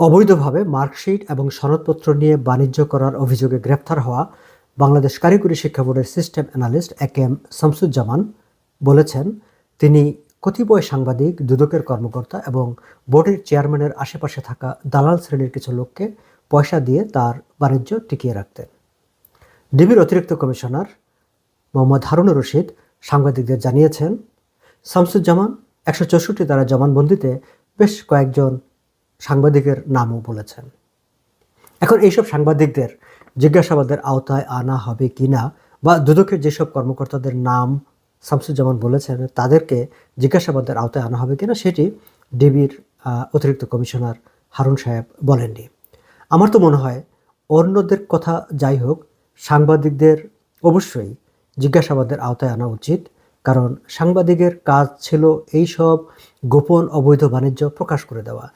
অবৈধভাবে মার্কশিট এবং সনদপত্র নিয়ে বাণিজ্য করার অভিযোগে গ্রেপ্তার হওয়া বাংলাদেশ কারিগরি শিক্ষা বোর্ডের সিস্টেম অ্যানালিস্ট একেএম শামসুজ্জামান বলেছেন, তিনি কতিপয় সাংবাদিক, দুদকের কর্মকর্তা এবং বোর্ডের চেয়ারম্যানের আশেপাশে থাকা দালাল শ্রেণীর কিছু লোককে পয়সা দিয়ে তার বাণিজ্য টিকিয়ে রাখতেন। ডিবির অতিরিক্ত কমিশনার মোহাম্মদ হারুনুর রশিদ সাংবাদিকদের জানিয়েছেন, শামসুজ্জামান ১৬৪ ধারা জবানবন্দিতে বেশ কয়েকজন সাংবাদিকের নামও বলেছেন। এখন এইসব সাংবাদিকদের জিজ্ঞাসাবাদের আওতায় আনা হবে কিনা, বা দুদকের যেসব কর্মকর্তাদের নাম শামসুজ্জামান বলেছেন তাদেরকে জিজ্ঞাসাবাদের আওতায় আনা হবে কিনা, সেটি ডিবির অতিরিক্ত কমিশনার হারুন সাহেব বলেননি। আমার তো মনে হয় অন্যদের কথা যাই হোক, সাংবাদিকদের অবশ্যই জিজ্ঞাসাবাদের আওতায় আনা উচিত, কারণ সাংবাদিকের কাজ ছিল এইসব গোপন অবৈধ বাণিজ্য প্রকাশ করে দেওয়া।